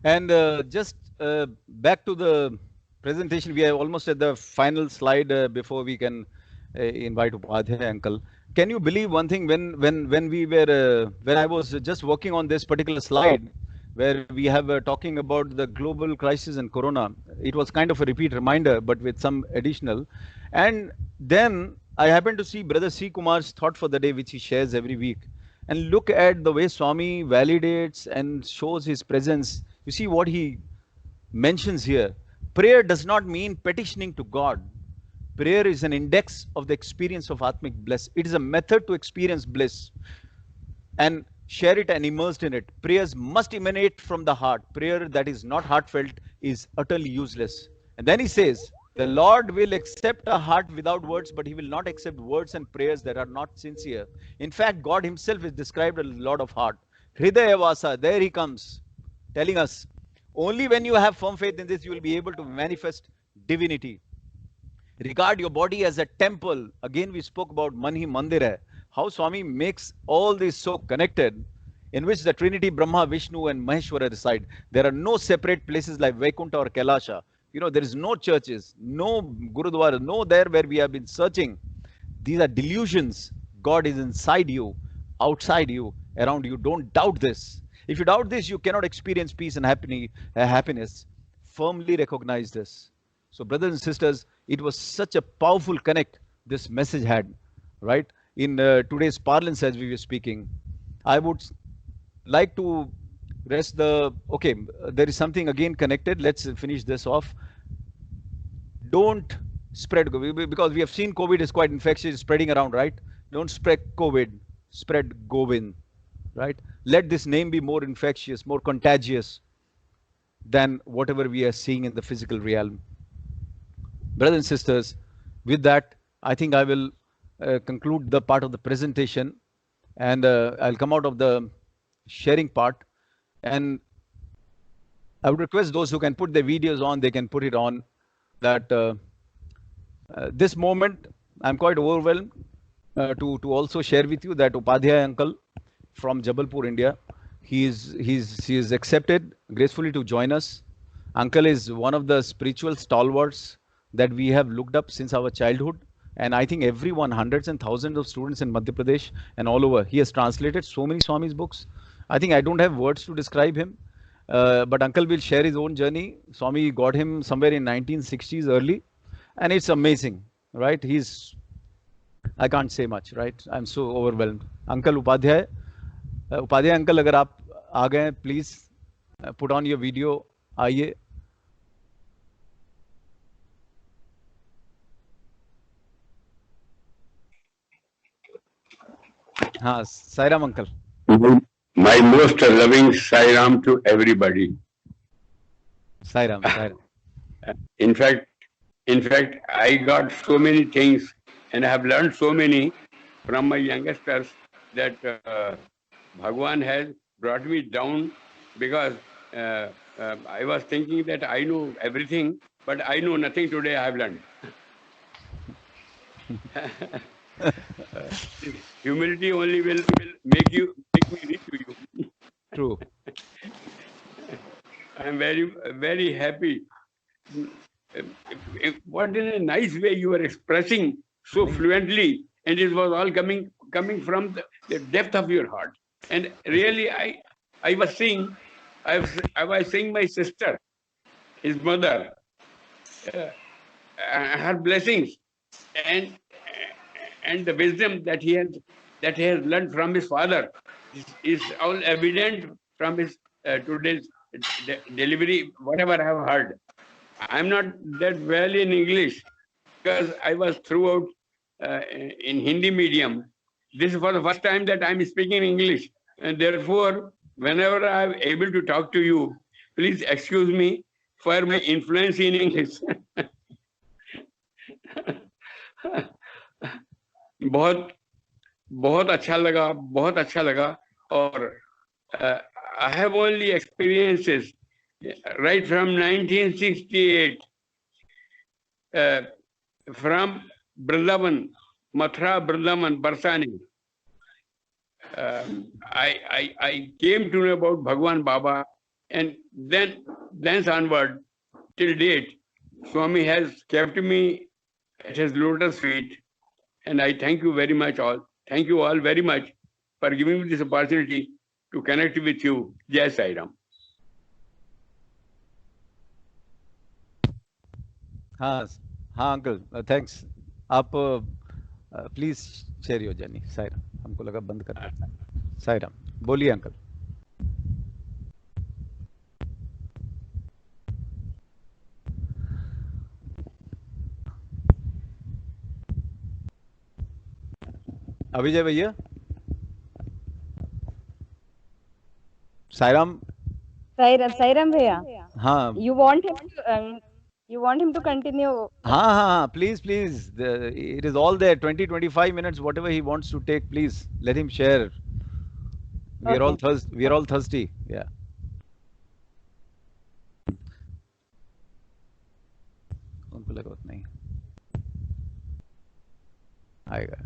And just back to the presentation, we are almost at the final slide before we can invite Upadhyay uncle. Can you believe one thing? When we were when I was just working on this particular slide, where we have talking about the global crisis and Corona, it was kind of a repeat reminder, but with some additional. And then I happened to see Brother C. Kumar's thought for the day, which he shares every week. And look at the way Swami validates and shows his presence. You see what he mentions here. Prayer does not mean petitioning to God. Prayer is an index of the experience of Atmic bliss. It is a method to experience bliss and share it and immersed in it. Prayers must emanate from the heart. Prayer that is not heartfelt is utterly useless. And then he says, the Lord will accept a heart without words, but he will not accept words and prayers that are not sincere. In fact, God himself is described as Lord of heart. Hridaya Vasa, there he comes, telling us, only when you have firm faith in this, you will be able to manifest divinity. Regard your body as a temple. Again, we spoke about Manhi Mandir hai. How Swami makes all this so connected, in which the Trinity, Brahma, Vishnu, and Maheshwara reside. There are no separate places like Vaikuntha or Kailasha. You know, there is no churches, no Gurudwara, no there where we have been searching. These are delusions. God is inside you, outside you, around you. Don't doubt this. If you doubt this, you cannot experience peace and happiness. Firmly recognize this. So, brothers and sisters, it was such a powerful connect this message had, right? In today's parlance, as we were speaking, I would like to rest the. Okay, there is something again connected. Let's finish this off. Don't spread COVID, because we have seen COVID is quite infectious, spreading around, right? Don't spread COVID, spread Govind, right? Let this name be more infectious, more contagious than whatever we are seeing in the physical realm. Brothers and sisters, with that, I think I will conclude the part of the presentation, and I'll come out of the sharing part. And I would request those who can put their videos on, they can put it on. That this moment, I'm quite overwhelmed to also share with you that Upadhyay uncle from Jabalpur, India, he is accepted gracefully to join us. Uncle is one of the spiritual stalwarts that we have looked up since our childhood. And I think everyone, hundreds and thousands of students in Madhya Pradesh and all over, he has translated so many Swami's books. I think I don't have words to describe him. But uncle will share his own journey. Swami got him somewhere in 1960s early. And it's amazing, right? I can't say much, right? I'm so overwhelmed. Uncle Upadhyay, Upadhyay uncle, अगर आप आ गए, please put on your video. आइए. हाँ, Sairam uncle. My most loving Sairam to everybody. Sairam. In fact, I got so many things and I have learned so many from my youngsters that Bhagwan has brought me down, because I was thinking that I know everything, but I know nothing. Today I have learned. Humility only will make me reach to you. True. I am very happy. What in a nice way you are expressing so fluently, and it was all coming from the depth of your heart. And really, I was seeing my sister, his mother, her blessings, and the wisdom that he has learned from his father is all evident from his today's delivery. Whatever I have heard, I'm not that well in English because I was throughout in Hindi medium. This is for the first time that I'm speaking English, and therefore, whenever I'm able to talk to you, please excuse me for my influence in English. बहुत अच्छा लगा और I have only experiences right from 1968 from Vrindavan, Mathura, Vrindavan, Barsani. I came to know about Bhagwan Baba And then thence onward, till date, Swami has kept me at his lotus feet. And I thank you very much all. Thank you all very much for giving me this opportunity to connect with you. Jai Sai Ram. हाँ हाँ uncle, thanks. आप please share your journey. Sairam. हमको लगा बंद कर दें। साईराम, बोलिए uncle. Abhijay भैया। साईराम। Sairam bhaiya, हाँ you want him to continue? हाँ हाँ हाँ, please please, it is all there. 20-25 minutes, whatever he wants to take, please let him share. We are all thirsty. Yeah. उनको लगा उतना ही आएगा,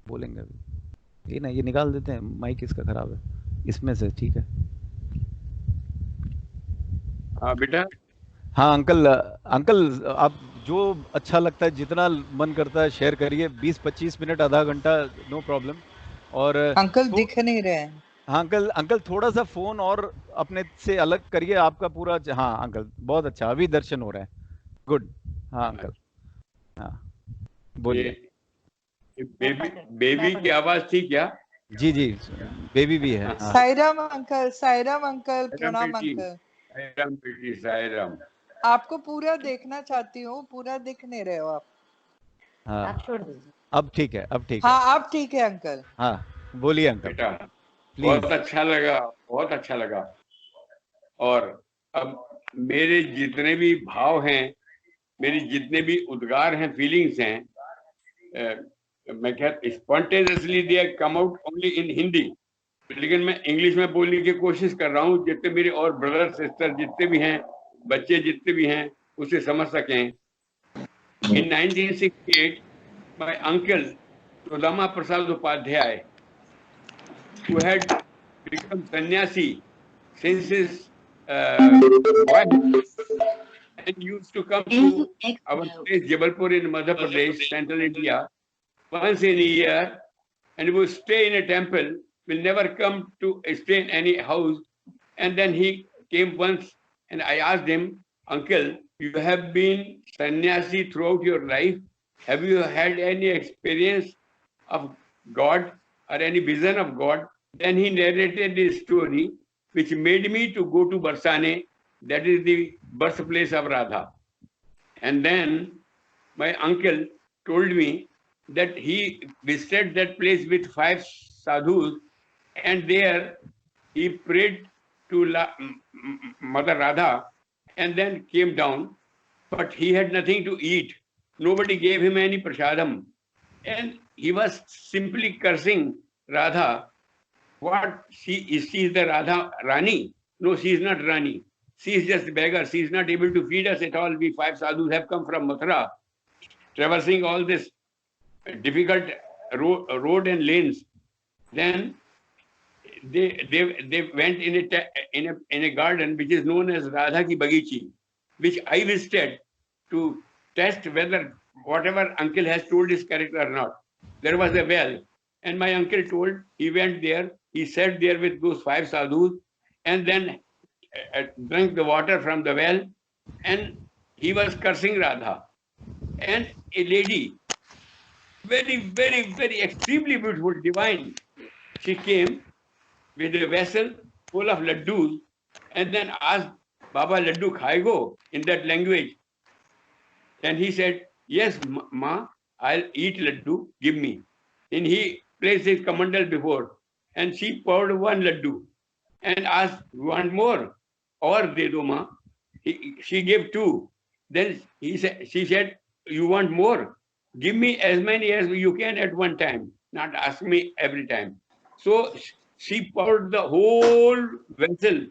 बोलेंगे अभी। ये ना, ये निकाल देते हैं, माइक इसका खराब है, इसमें से ठीक है। हाँ बेटा। हाँ अंकल, अंकल आप जो अच्छा लगता है, जितना मन करता है शेयर करिए। 20-25 मिनट, आधा घंटा, नो प्रॉब्लम। और अंकल दिख नहीं रहे हैं। हाँ अंकल, अंकल थोड़ा सा फोन और अपने से अलग करिए, आपका पूरा। हाँ अंकल, बहुत अच्छा, अभी दर्शन हो रहे हैं। गुड। हाँ अंकल, हाँ बोलिए। बेबी की आवाज थी क्या? जी जी, बेबी भी है। हाँ। साईराम अंकल, प्रणाम बेटी, अंकल। साईराम बेटी, साईराम। आपको पूरा देखना चाहती हूँ, पूरा दिख नहीं रहे हो आप। हाँ अब ठीक है, अब ठीक है। हाँ अब ठीक है अंकल। हाँ बोलिए अंकल। बेटा प्लीज। बहुत अच्छा लगा, बहुत अच्छा लगा। और अब मेरे जितने भी भाव हैं, मेरी जितने भी उद्गार हैं, फीलिंग्स हैं, मैं क्या spontaneously they come out only in Hindi, लेकिन मैं इंग्लिश में बोलने की कोशिश कर रहा हूँ, जितने मेरे और ब्रदर सिस्टर जितने भी हैं, बच्चे जितने भी हैं, उसे समझ सकें। In 1968, my uncle Sudama Prasad Upadhyay, who had become sannyasi since his boyhood, and used to come to our place Jabalpur in Madhya Pradesh, Central India, once in a year, and would stay in a temple, will never come to stay in any house. And then he came once, and I asked him, Uncle, you have been sannyasi throughout your life. Have you had any experience of God or any vision of God? Then he narrated this story, which made me to go to Barsane, that is the birthplace of Radha. And then my uncle told me that he visited that place with 5 sadhus, and there he prayed to Mother Radha and then came down, but he had nothing to eat. Nobody gave him any prasadam. And he was simply cursing Radha. What she is the Radha Rani? No, she is not Rani. She is just a beggar. She is not able to feed us at all. We 5 sadhus have come from Mathura, traversing all this difficult road and lanes. Then they went in a garden which is known as Radha Ki Bagichi, which I visited to test whether whatever uncle has told is correct or not. There was a well, and my uncle told, he went there, he sat there with those 5 sadhus, and then drank the water from the well, and he was cursing Radha. And a lady, very, very, very extremely beautiful, divine, she came with a vessel full of laddus, and then asked, Baba, laddu khayego, in that language. And he said, yes, ma, I'll eat laddu, give me. And he placed his kamandal before, and she poured 1 laddu and asked, want more? Or de do ma. She gave 2. Then she said, you want more? Give me as many as you can at one time, not ask me every time. So she poured the whole vessel,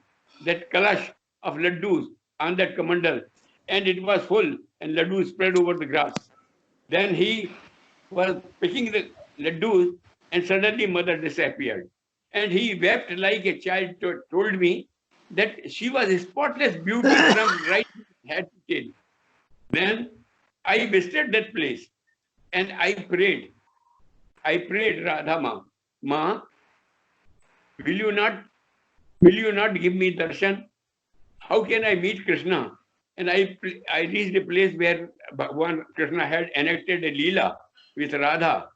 that kalash of laddus, on that kamandal, and it was full, and laddus spread over the grass. Then he was picking the laddus, and suddenly mother disappeared. and he wept like a child. Told me that she was a spotless beauty from right head to tail. Then I visited that place and I prayed. I prayed, Radha Ma, will you not give me darshan? How can I meet Krishna? And I reached a place where Bhagwan Krishna had enacted a Leela with Radha.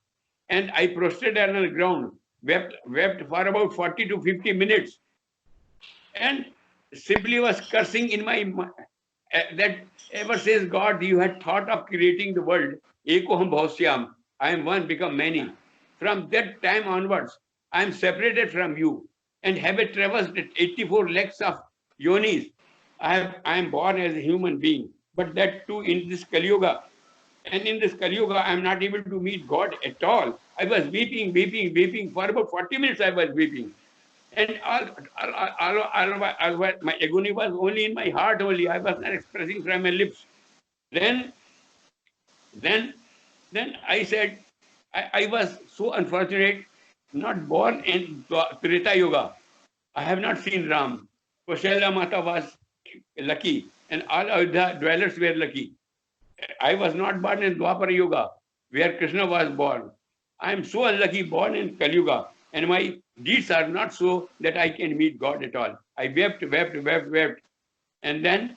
And I prostrated on the ground, wept for about 40 to 50 minutes, and simply was cursing in my that ever says God, you had thought of creating the world. Ekoham bhausyam. I am one, become many. From that time onwards, I am separated from you and have traversed 84 lakhs of yonis. I am born as a human being, but that too in this Kali Yuga. And in this Kali Yuga, I am not able to meet God at all. I was weeping. For about 40 minutes, I was weeping. And my agony was only in my heart only. I was not expressing from my lips. Then I said, I was so unfortunate, not born in Treta Yuga. I have not seen Ram. Kaushalya Mata was lucky, and all Ayodhya dwellers were lucky. I was not born in Dwapara Yuga, where Krishna was born. I am so unlucky born in Kali Yuga, and my deeds are not so that I can meet God at all. I wept. And then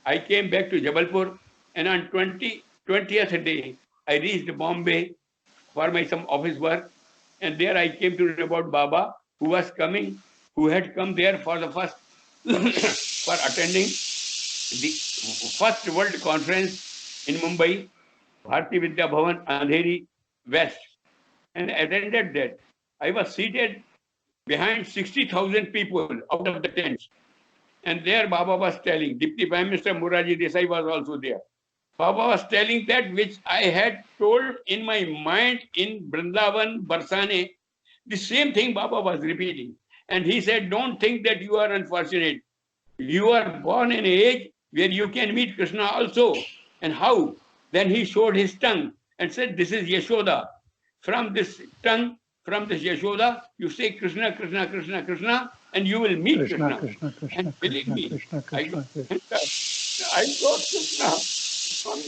I came back to Jabalpur, and on 20th day, I reached Bombay for my some office work, and there I came to know about Baba, who had come there for the first, for attending the first World Conference in Mumbai, Bharati Vidya Bhavan, Andheri West, and attended that. I was seated behind 60,000 people out of the tents. And there Baba was telling, Deputy Prime Minister Morarji Desai was also there. Baba was telling that which I had told in my mind in Vrindavan, Barsane. The same thing Baba was repeating. And he said, don't think that you are unfortunate. You are born in an age where you can meet Krishna also. And how? Then he showed his tongue and said, this is Yashoda. From this tongue, from this Yashoda, you say Krishna, Krishna, Krishna, Krishna, and you will meet Krishna. And believe me, I got Krishna from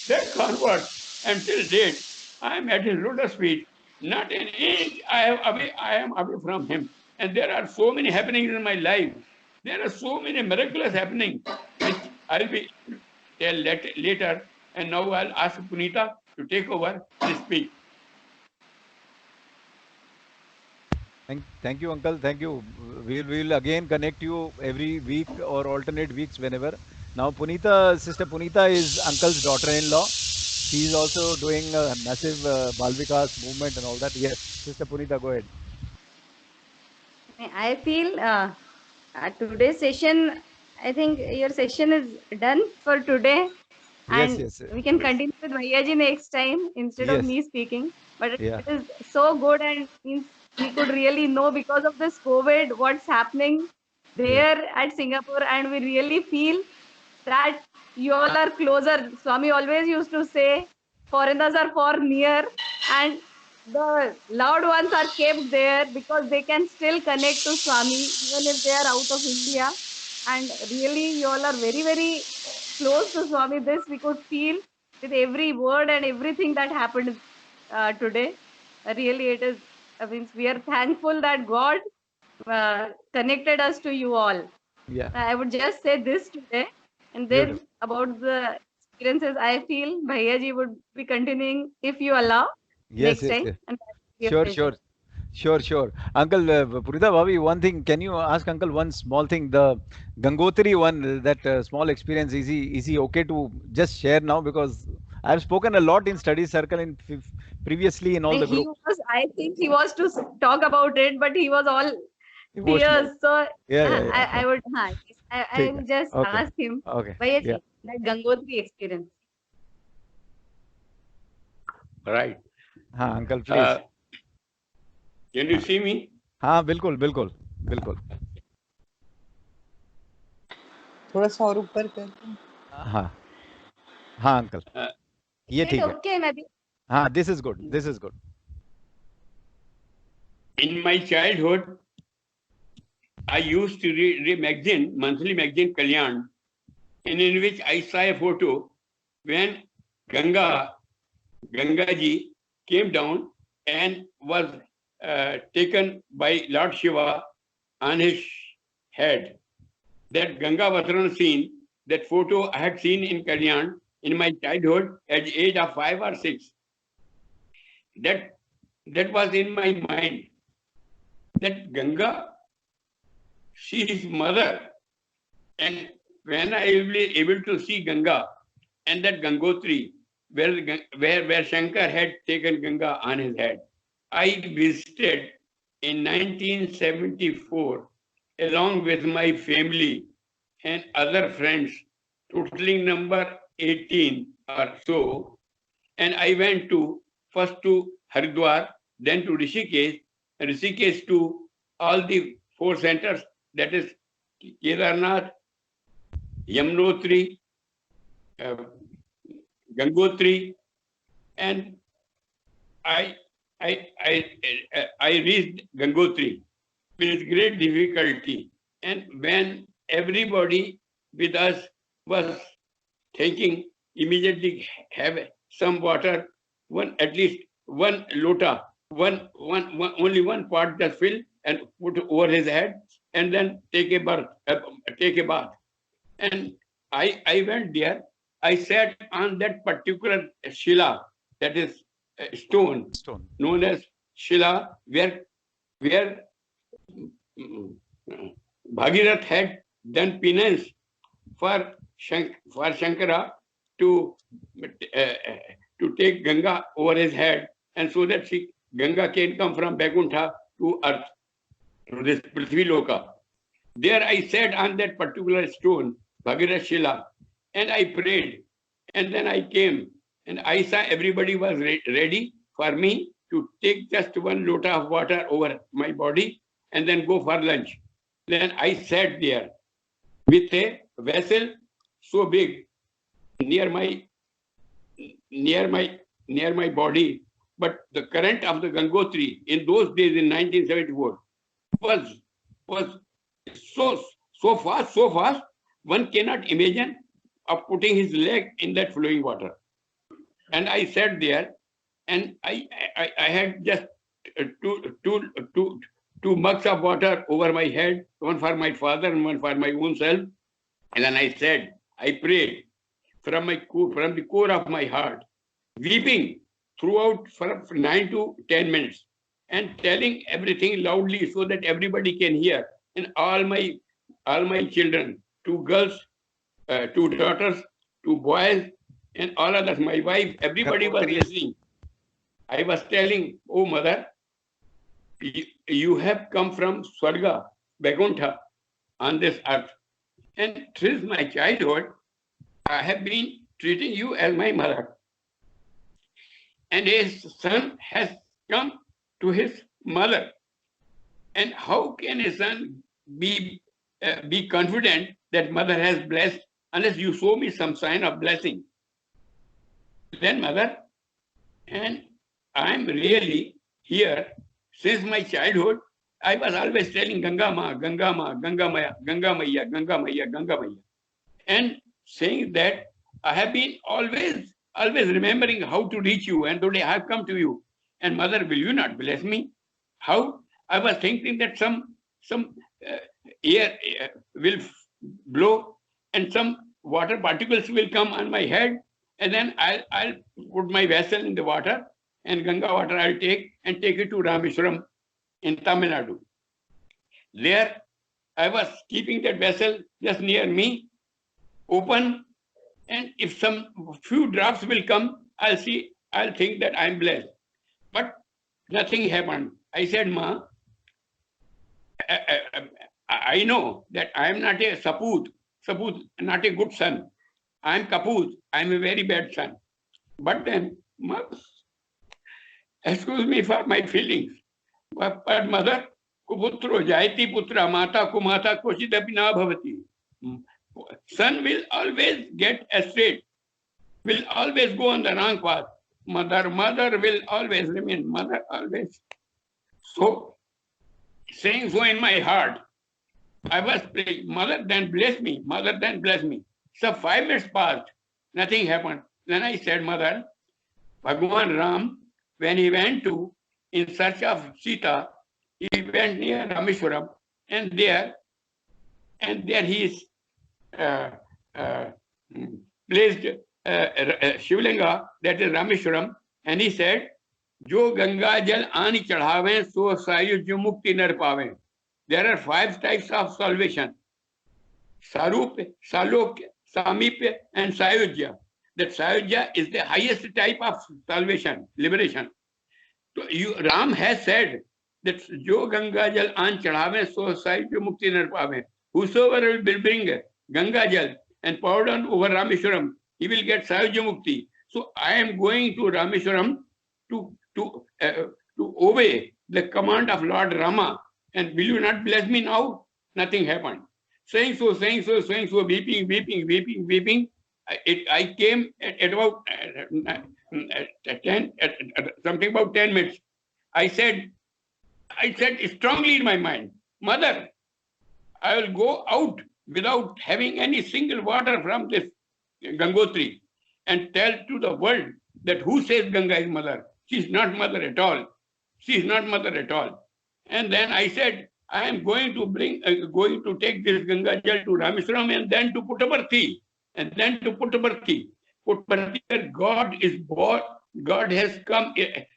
that convert until date. I am at his lotus feet. Not an inch I am away from him. And there are so many happenings in my life. There are so many miraculous happenings, which I'll be tell later. And now I'll ask Punita to take over and speak. Thank you, Uncle. Thank you. We'll again connect you every week or alternate weeks whenever. Now, Sister Punita is Uncle's daughter-in-law. She is also doing a massive Balvikas movement and all that. Yes, Sister Punita, go ahead. I feel today's session, I think your session is done for today. And Yes. we can continue with Bhaiyaji next time instead of Yes. me speaking. But Yeah. it is so good, and means we could really know because of this COVID what's happening there at Singapore, and we really feel that you all are closer. Swami always used to say, foreigners are for near, and the loved ones are kept there because they can still connect to Swami even if they are out of India. And really, you all are very, very close to Swami. This we could feel with every word and everything that happened today. Really, it is. I mean, we are thankful that God connected us to you all. Yeah. I would just say this today, and then Beautiful. about the experiences, I feel Bhaiyaji would be continuing if you allow Yes. next time. And Sure. Uncle, Purita Bhavi, one thing, can you ask Uncle one small thing? The Gangotri one, that small experience, is he okay to just share now? Because I've spoken a lot in study circle in previously in all the groups. I think he was to talk about it, but he was all Emotional. tears. So Yeah. I would, I will just Okay. ask him. Okay. Bhaiyaji, Yeah. that Gangotri experience. Right. Uncle, please. Can you see me? बिल्कुल. थोड़ा सा और ऊपर कर दो. हाँ, uncle. ये ठीक है. Okay, maybe. This is good. In my childhood, I used to read a magazine, monthly magazine Kalyan, in which I saw a photo when Gangaji came down and was taken by Lord Shiva on his head. That Ganga Vatran scene, that photo I had seen in Kalyan in my childhood at the age of 5 or 6. That was in my mind. That Ganga, she is mother. And when I will be able to see Ganga and that Gangotri, where Shankar had taken Ganga on his head, I visited in 1974 along with my family and other friends, totaling number 18 or so. And I went first to Haridwar, then to Rishikesh, and Rishikesh to all the 4 centers, that is Kedarnath, Yamunotri, Gangotri, and I reached Gangotri with great difficulty. And when everybody with us was thinking, immediately have some water, at least one lota, only one pot just fill and put over his head, and then take a bath. And I went there. I sat on that particular Shila, that is stone, known as Shila, where Bhagirath had done penance for Shankara to take Ganga over his head, and so that Ganga can come from Vaikuntha to earth, to this Prithvi Loka. There I sat on that particular stone, Bhagirath Shila, and I prayed. And then I came, and I saw everybody was ready for me to take just one lota of water over my body and then go for lunch. Then I sat there with a vessel so big near my body, but the current of the Gangotri in those days in 1974 was so fast, one cannot imagine of putting his leg in that flowing water. And I sat there, and I had just two mugs of water over my head, one for my father and one for my own self. And then I prayed from the core of my heart, weeping throughout for 9 to 10 minutes, and telling everything loudly so that everybody can hear. And all my children, 2 girls, 2 daughters, 2 boys, and all others, my wife, everybody was listening. I was telling, oh mother, you have come from Swarga, Vaikuntha, on this earth. And since my childhood, I have been treating you as my mother. And his son has come to his mother. And how can a son be confident that mother has blessed unless you show me some sign of blessing? Then mother, and I'm really here since my childhood. I was always telling Ganga Ma, Ganga Ma, Ganga Maya, Ganga Maya, Ganga Maya, Ganga Maya, and saying that I have been always remembering how to reach you, and today I have come to you. And mother, will you not bless me? How? I was thinking that some air will blow and some water particles will come on my head, and then I'll put my vessel in the water, and Ganga water I'll take it to Rameswaram in Tamil Nadu. There I was keeping that vessel just near me, open, and if some few drops will come, I'll think that I'm blessed. But nothing happened. I said, Ma, I know that I am not a saput, not a good son. I am kaput, I am a very bad son. But then, Ma, excuse me for my feelings, but mother, kuputro jayati putra mata kumata kochidapi na bhavati. Son will always get astray, will always go on the wrong path. Mother will always remain mother, always. So saying so in my heart. I was praying, Mother, then bless me. Mother, then bless me. So 5 minutes passed. Nothing happened. Then I said, Mother, Bhagwan Ram, when he went to in search of Sita, he went near Rameshwaram, and there he is placed Shivlinga, that is Rameshwaram, and he said, Jo Ganga Jal Ani Chadhaven, so Sayuj Mukti Nar Paven. There are 5 types of salvation: Sarup, Salok, Samip, and Sayujya. That Sayujya is the highest type of salvation, liberation. So Ram has said that Jo Ganga Jal An Chadhaven, so Sayuj Mukti Nar Paven. Whosoever will bring Ganga Jal and pour down over Rameshwaram, he will get Sayuj Mukti. So I am going to Rameshwaram to obey the command of Lord Rama. And will you not bless me now? Nothing happened. Saying so, weeping. I came at about 10 minutes. I said strongly in my mind, Mother, I will go out without having any single water from this Gangotri and tell to the world that who says Ganga is mother? She is not mother at all. She is not mother at all. And then I said, I am going to take this Ganga Jal to Rameshwaram and then to Puttaparthi. And then to Puttaparthi. Puttaparthi, where God is born, God has come,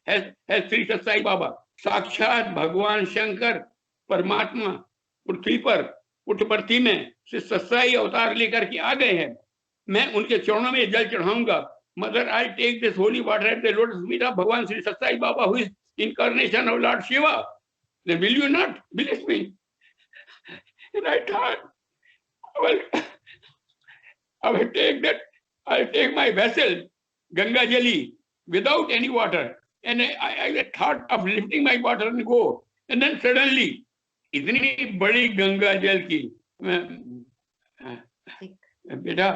has Sri Satsai Baba. Sakshat Bhagwan Shankar, Paramatma, पृथ्वी पर पुट्टपर्ती में से सत्साई अवतार लेकर के आ गए हैं. मैं उनके चरणों में जल चढ़ाऊंगा. Mother, I take this holy water at the lotus feet of Bhagwan Sri Satsai Baba, who is incarnation of Lord Shiva. Then will you not bless me? And I thought, I'll take my vessel, Ganga Jali, without any water. And I thought of lifting my water and go. And then suddenly, इतनी बड़ी गंगा जल की बेटा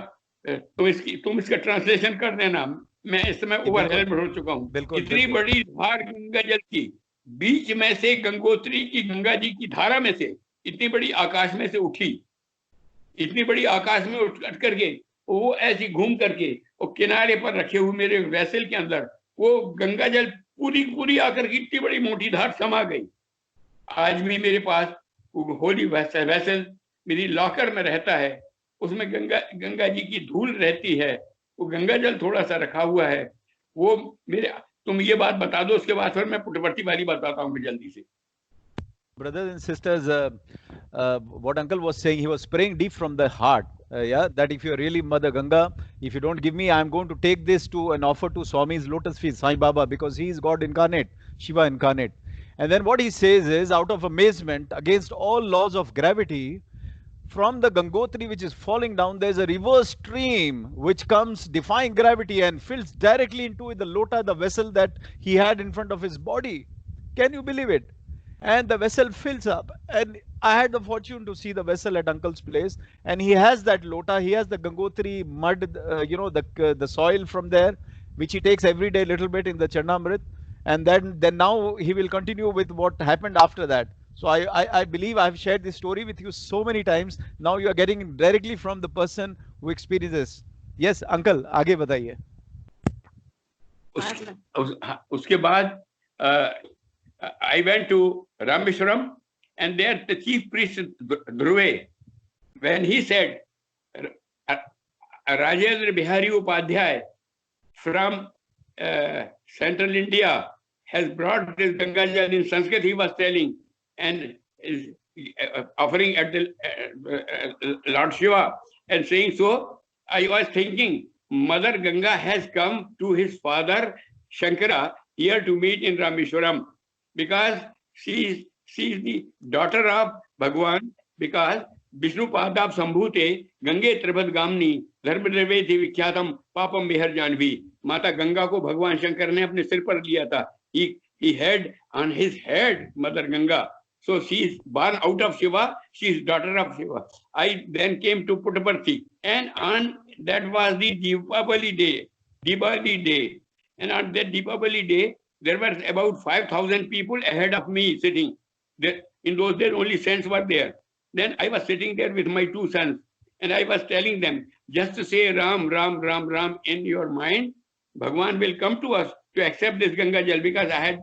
तुम इसका translation कर देना. मैं इस समय ओवरहेड में हो चुका हूँ. इतनी बड़ी धार गंगा जल की बीच में से गंगोत्री की गंगा जी की धारा में से इतनी बड़ी आकाश में से उठी. इतनी बड़ी आकाश में उठ करके वो ऐसी घूम करके वो किनारे पर रखे हुए मेरे वैसल के अंदर वो गंगा जल पूरी आकर की इतनी बड़ी मोटी धार समा गई. आज भी मेरे पास होली वैसल मेरी लॉकर में रहता है. उसमें गंगा जी की धूल रहती है. वो गंगा जल थोड़ा सा रखा हुआ है. वो मेरे तुम ये बात बता दो, उसके बाद फिर मैं पुट्टपर्ती वाली बात बताता हूँ जल्दी से. Brothers and sisters, what uncle was saying, he was praying deep from the heart, that if you are really Mother Ganga, if you don't give me, I am going to take this to and offer to Swami's lotus feet, Sai Baba, because he is God incarnate, Shiva incarnate. And then what he says is, out of amazement, against all laws of gravity, from the Gangotri which is falling down, there is a reverse stream which comes defying gravity and fills directly into the lota, the vessel that he had in front of his body. Can you believe it? And the vessel fills up. And I had the fortune to see the vessel at uncle's place. And he has that lota, he has the Gangotri mud, the soil from there, which he takes every day a little bit in the Charnamrit. And then now he will continue with what happened after that. So I believe I've shared this story with you so many times. Now you are getting directly from the person who experiences. Yes, uncle, आगे बताइए. उसके बाद I went to Rameshwaram, and there the chief priest Dhruve, when he said Rajendra Bihari Upadhyay from Central India has brought this Ganga Jal in Sanskrit, he was telling, and is offering at the Lord Shiva and saying so. I was thinking, Mother Ganga has come to his father Shankara here to meet in Rameshwaram, because she is the daughter of Bhagwan, because Vishnu Padab Sambhute Gange Tribhat Gamni Dharmadraveti Vikyatam Papam Bihar Janvi. Mata Ganga ko Bhagwan Shankar ne apne sir par liya tha. He had on his head Mother Ganga. So she is born out of Shiva, she is daughter of Shiva. I then came to Puttaparthi, and on that was the Deepavali day. And on that Deepavali day, there were about 5,000 people ahead of me sitting. In those days, only saints were there. Then I was sitting there with my two sons, and I was telling them, just to say Ram, Ram, Ram, Ram in your mind, Bhagwan will come to us to accept this Ganga Jal, because I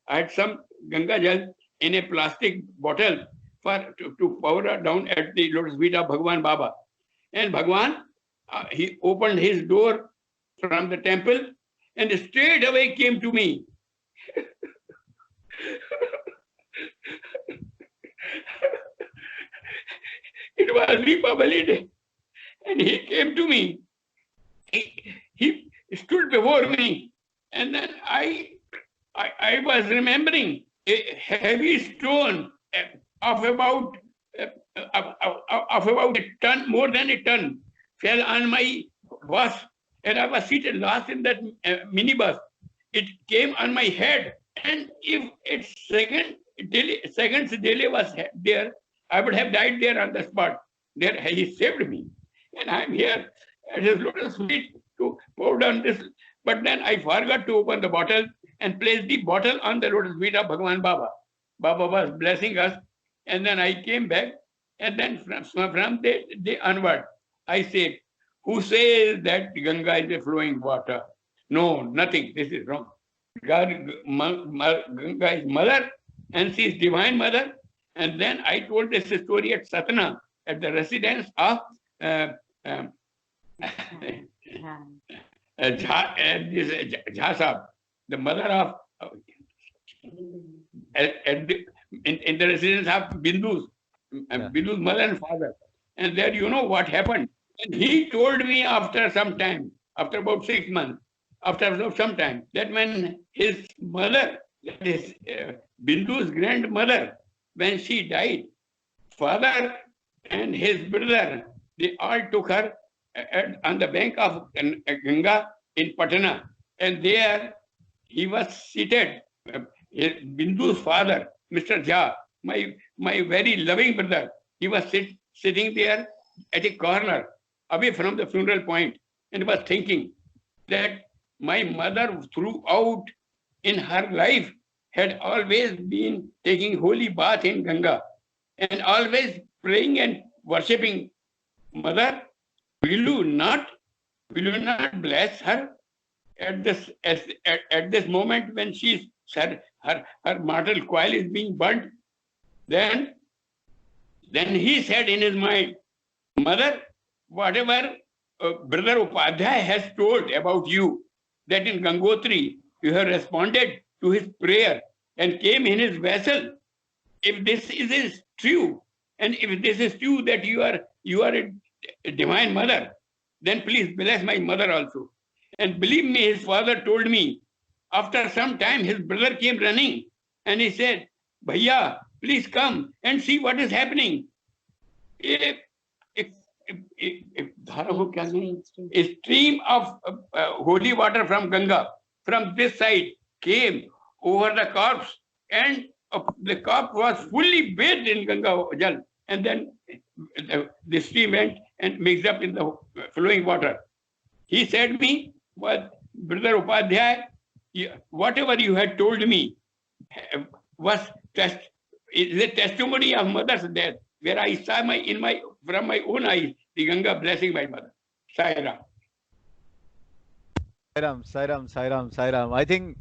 had some Ganga Jal in a plastic bottle to powder down at the lotus feet of Bhagwan Baba. And Bhagwan, he opened his door from the temple and straight away came to me. It was Deepavali day, and he came to me. He stood before me, and then I was remembering a heavy stone of about a ton, more than a ton, fell on my bus, and I was seated last in that minibus. It came on my head, and if it's seconds delay was there, I would have died there on the spot. There he saved me, and I'm here at his lotus feet to pour down this. But then I forgot to open the bottle and place the bottle on the lotus feet of Bhagwan Baba. Baba was blessing us, and then I came back, and then from that day onward, I said, who says that Ganga is a flowing water? No, nothing. This is wrong. Ganga is mother, and she is divine mother. And then I told this story at Satna, at the residence of Jha Sahib, the mother of in the residence of Bindu's mother and father. And there, you know what happened? And he told me after some time, after about 6 months, after some time, that when his mother, that is Bindu's grandmother, when she died, father and his brother, they all took her on the bank of Ganga in Patna. And there he was seated, Bindu's father, Mr. Jha, my very loving brother, he was sitting there at a corner away from the funeral point, and was thinking that my mother throughout in her life had always been taking holy bath in Ganga and always praying and worshipping. Mother, will you not bless her at this moment when her mortal coil is being burnt? Then he said in his mind, Mother, whatever Brother Upadhyay has told about you, that in Gangotri you have responded to his prayer and came in his vessel. If this is true, and if this is true that you are a divine mother, then please bless my mother also. And believe me, his father told me, after some time his brother came running and he said, Bhaiya, please come and see what is happening. A stream of holy water from Ganga, from this side, came over the corpse, and the corpse was fully bathed in Ganga Jal. And then the stream went and mixed up in the flowing water. He said me, well, Brother Upadhyay, whatever you had told me was is a testimony of mother's death, where I saw from my own eyes the Ganga blessing my mother. Sai Ram. Sai Ram. I think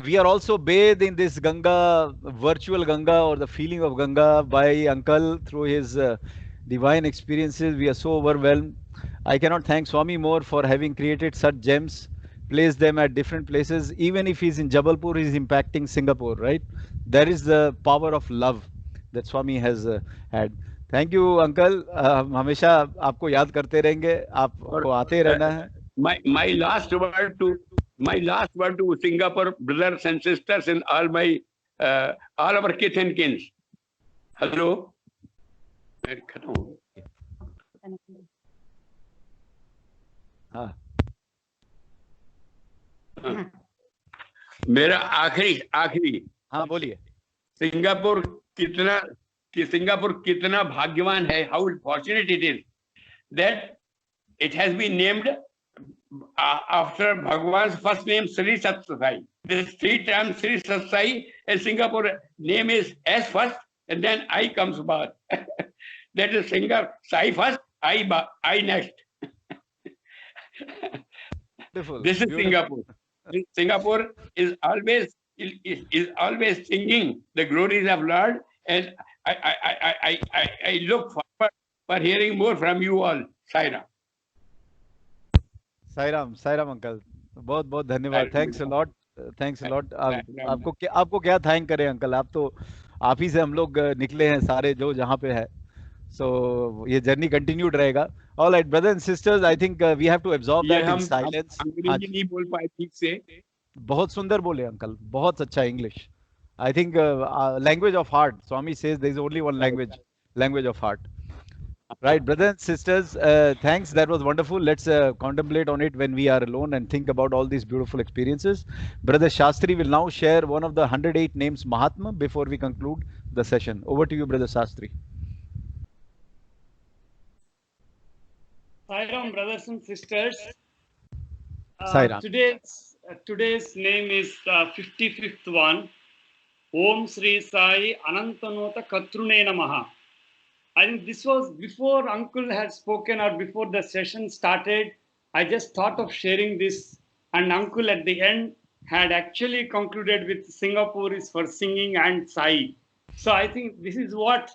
we are also bathed in this Ganga, virtual Ganga, or the feeling of Ganga by Uncle through his divine experiences. We are so overwhelmed. I cannot thank Swami more for having created such gems, placed them at different places. Even if he's in Jabalpur, he's impacting Singapore, right? There is the power of love that Swami has had. Thank you, Uncle. हम हमेशा आपको याद करते रहेंगे. आपको आते रहना है. My last word to Singapore brothers and sisters and all our kith and kins. Hello. हाँ. मेरा आखिरी हाँ बोलिए. सिंगापुर कितना भाग्यवान है. How fortunate it is that it has been named after Bhagwan's first name, Sri Sathya Sai. this 3 times Sri Satsai, and Singapore name is S first, and then I comes baad. That is Sai first, I next. Beautiful. This is Beautiful. Singapore. Singapore is always singing the glories of Lord, and I look forward for hearing more from you all. Saira. Sairam uncle, बहुत बहुत धन्यवाद, thanks a lot, thanks a lot. Right. आपको क्या thank करें uncle, आप ही से हम लोग निकले हैं सारे जो जहाँ पे है, सो ये जर्नी कंटिन्यूड रहेगा। All right brothers and sisters, I think we have to absorb ये दैट इन हम साइलेंस। अंग्रेजी नहीं बोल पाए ठीक से। बहुत सुंदर बोले अंकल, बहुत अच्छा English. I think language of heart, Swami says there is only one language, language of heart. Right, brothers and sisters, thanks. That was wonderful. Let's contemplate on it when we are alone and think about all these beautiful experiences. Brother Shastri will now share one of the 108 names Mahatma before we conclude the session. Over to you, Brother Shastri. Sairam, brothers and sisters. Sairam. Today's name is 55th one. Om Sri Sai Anantanota Katrune Namaha. I think this was before Uncle had spoken or before the session started. I just thought of sharing this, and Uncle at the end had actually concluded with Singapore is for singing and Sai. So I think this is what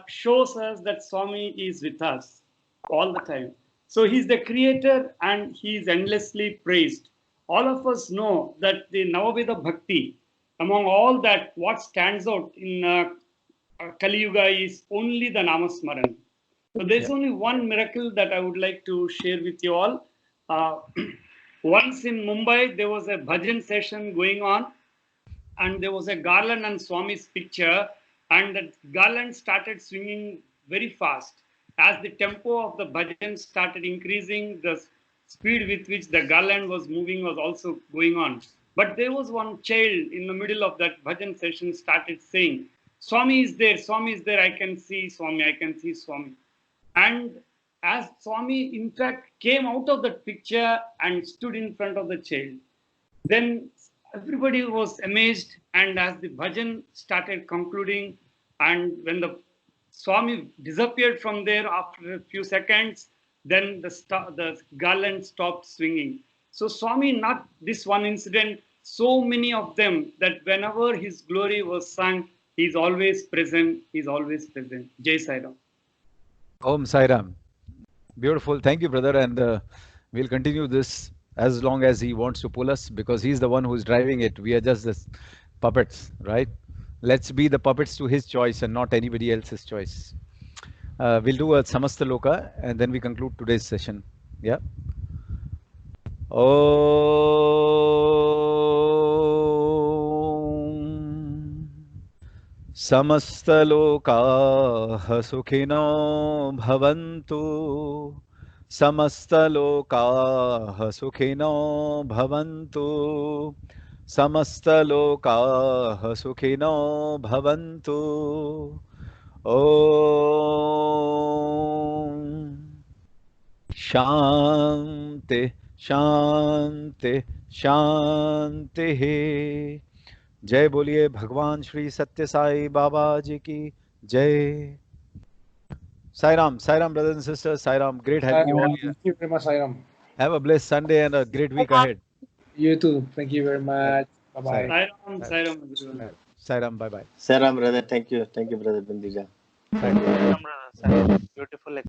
shows us that Swami is with us all the time. So he's the creator and he is endlessly praised. All of us know that the Navaveda Bhakti, among all that, what stands out in Kali Yuga is only the Namasmaran. So there's only one miracle that I would like to share with you all. Once in Mumbai, there was a bhajan session going on, and there was a garland and Swami's picture, and the garland started swinging very fast. As the tempo of the bhajan started increasing, the speed with which the garland was moving was also going on. But there was one child in the middle of that bhajan session started saying, Swami is there, I can see Swami, I can see Swami. And as Swami, in fact, came out of that picture and stood in front of the child, then everybody was amazed. And as the bhajan started concluding, and when the Swami disappeared from there after a few seconds, then the garland stopped swinging. So Swami, not this one incident, so many of them, that whenever his glory was sung, he's always present. He's always present. Jai Sai Ram. Om Sai Ram. Beautiful. Thank you, brother. And we'll continue this as long as he wants to pull us, because he's the one who's driving it. We are just the puppets, right? Let's be the puppets to his choice and not anybody else's choice. We'll do a Samasta Loka and then we conclude today's session. Yeah. समस्तलोकाः सुखिनो भवन्तु, समस्तलोकाः सुखिनो भवन्तु, समस्तलोकाः सुखिनो भवन्तु। ॐ शान्ति शान्ति शान्तिः। जय बोलिए भगवान श्री सत्य साई बाबा जी की जय। Sairam, brothers and sisters. Sairam, great having you all here. Thank you very much, Sairam. Have a blessed Sunday and a great week ahead. You too. Thank you very much. Bye-bye. Sai Ram, everyone. Sairam, bye-bye. Sairam, brother. Thank you, brother Bindija. Thank you. Beautiful.